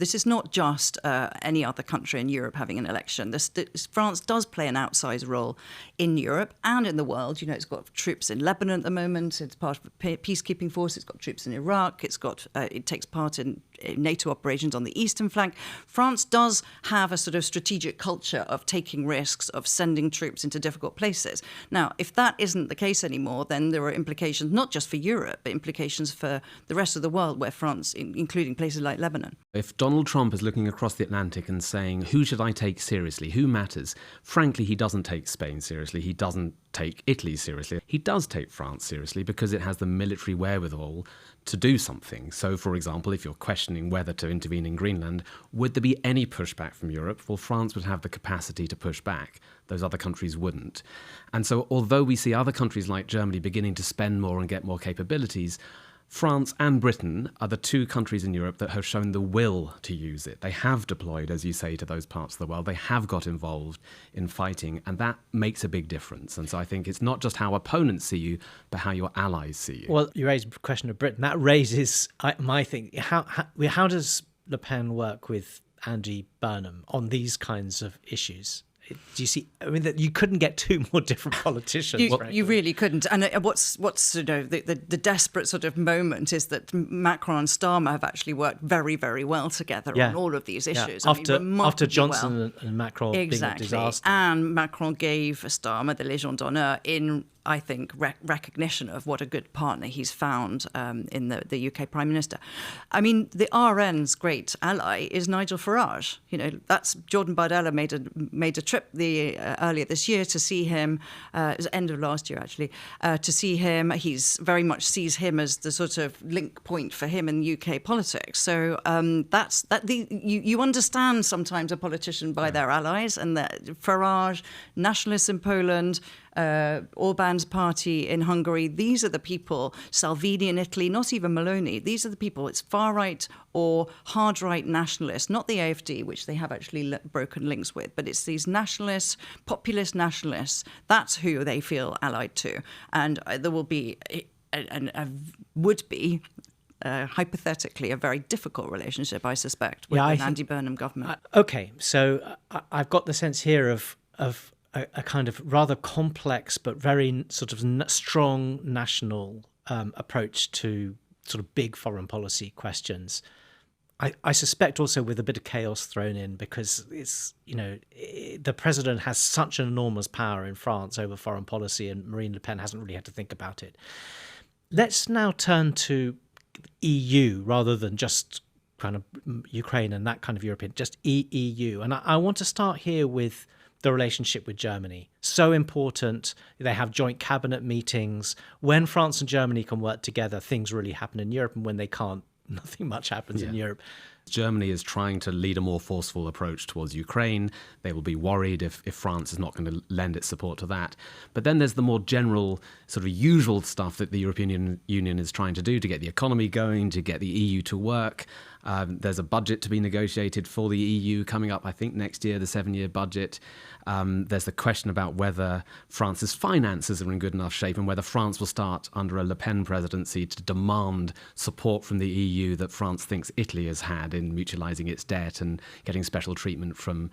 this is not just any other country in Europe having an election. France does play an outsized role in Europe and in the world. It's got troops in Lebanon at the moment. It's part of a peacekeeping force. It's got troops in Iraq. It takes part in NATO operations on the eastern flank. France does have a sort of strategic culture of taking risks, of sending troops into difficult places. Now, if that isn't the case anymore, then there are implications not just for Europe, but implications for the rest of the world, where France, including places like Lebanon. If Donald Trump is looking across the Atlantic and saying, who should I take seriously? Who matters? Frankly, he doesn't take Spain seriously. He doesn't take Italy seriously. He does take France seriously because it has the military wherewithal to do something. So, for example, if you're questioning whether to intervene in Greenland, would there be any pushback from Europe? Well, France would have the capacity to push back. Those other countries wouldn't. And so, although we see other countries like Germany beginning to spend more and get more capabilities, France and Britain are the two countries in Europe that have shown the will to use it. They have deployed, as you say, to those parts of the world. They have got involved in fighting, and that makes a big difference. And so I think it's not just how opponents see you, but how your allies see you. Well, you raised the question of Britain. That raises my thing. How does Le Pen work with Andy Burnham on these kinds of issues? Do you see? I mean, that you couldn't get two more different politicians. You really couldn't. And what's the desperate sort of moment is that Macron and Starmer have actually worked very, very well together on all of these issues. After Johnson and Macron being a disaster, and Macron gave Starmer the Légion d'honneur in, I think, recognition of what a good partner he's found in the UK Prime Minister. I mean, the RN's great ally is Nigel Farage. That's Jordan Bardella made a trip earlier this year to see him. It was end of last year, actually, to see him. He's very much sees him as the sort of link point for him in UK politics. So you understand sometimes a politician by their allies, and that Farage, nationalists in Poland, Orban's party in Hungary, these are the people, Salvini in Italy, not even Meloni, these are the people, it's far-right or hard-right nationalists, not the AfD, which they have actually broken links with, but it's these nationalists, populist nationalists, that's who they feel allied to. And there will be, hypothetically, a very difficult relationship, I suspect, with an Andy Burnham government. Okay, so I've got the sense here of a kind of rather complex but very sort of strong national approach to sort of big foreign policy questions. I suspect also with a bit of chaos thrown in, because it's, the president has such an enormous power in France over foreign policy, and Marine Le Pen hasn't really had to think about it. Let's now turn to EU rather than just kind of Ukraine and that kind of European, just EU. And I want to start here with the relationship with Germany. So important. They have joint cabinet meetings. When France and Germany can work together, things really happen in Europe. And when they can't, nothing much happens in Europe. Germany is trying to lead a more forceful approach towards Ukraine. They will be worried if France is not going to lend its support to that. But then there's the more general, sort of usual stuff that the European Union is trying to do to get the economy going, to get the EU to work. There's a budget to be negotiated for the EU coming up, I think, next year, the 7-year budget. There's the question about whether France's finances are in good enough shape and whether France will start under a Le Pen presidency to demand support from the EU that France thinks Italy has had in mutualising its debt and getting special treatment from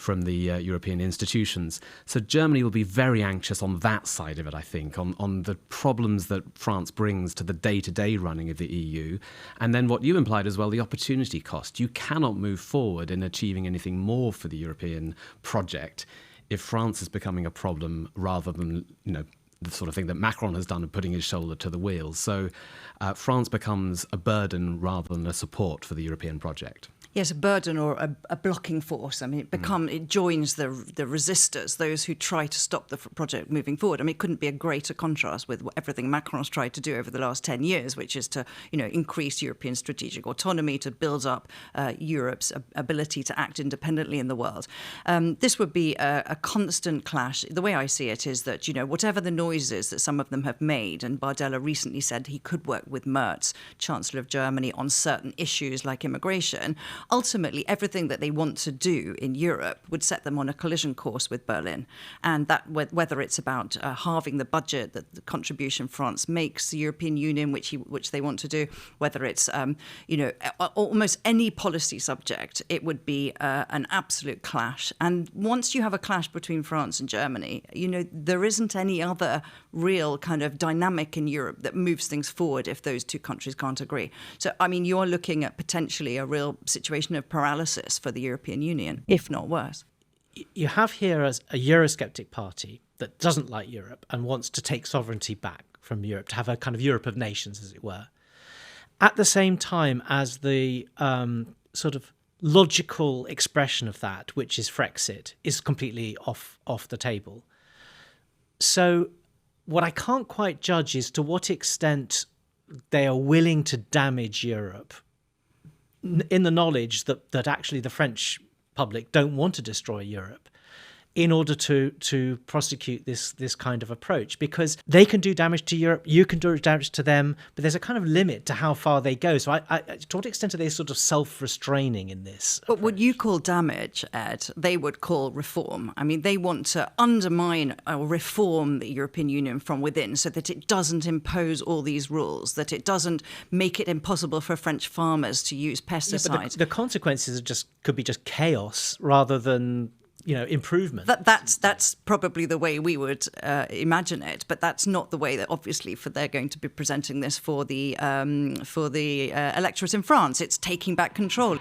the European institutions. So Germany will be very anxious on that side of it, I think, on the problems that France brings to the day-to-day running of the EU. And then what you implied as well, the opportunity cost. You cannot move forward in achieving anything more for the European project if France is becoming a problem rather than, the sort of thing that Macron has done of putting his shoulder to the wheel. So France becomes a burden rather than a support for the European project. Yes, a burden or a blocking force. I mean, it joins the resistors, those who try to stop the project moving forward. I mean, it couldn't be a greater contrast with everything Macron's tried to do over the last 10 years, which is to, increase European strategic autonomy, to build up Europe's ability to act independently in the world. This would be a constant clash. The way I see it is that, whatever the noises that some of them have made, and Bardella recently said he could work with Merz, Chancellor of Germany, on certain issues like immigration, ultimately everything that they want to do in Europe would set them on a collision course with Berlin. And that whether it's about halving the budget that the contribution France makes to the European Union, which they want to do, whether it's almost any policy subject, it would be an absolute clash. And once you have a clash between France and Germany, there isn't any other real kind of dynamic in Europe that moves things forward if those two countries can't agree. So, I mean, you're looking at potentially a real situation of paralysis for the European Union, if not worse. You have here as a Eurosceptic party that doesn't like Europe and wants to take sovereignty back from Europe, to have a kind of Europe of nations, as it were. At the same time as the sort of logical expression of that, which is Frexit, is completely off the table. So what I can't quite judge is to what extent they are willing to damage Europe in the knowledge that actually the French public don't want to destroy Europe, in order to prosecute this kind of approach, because they can do damage to Europe, you can do damage to them, but there's a kind of limit to how far they go. So to what extent are they sort of self-restraining in this But approach? what you call damage, Ed, they would call reform. I mean, they want to undermine or reform the European Union from within so that it doesn't impose all these rules, that it doesn't make it impossible for French farmers to use pesticides. Yeah, but the consequences could be just chaos rather than improvement. That's probably the way we would imagine it, but that's not the way that obviously they're going to be presenting this for the electorate in France. It's taking back control.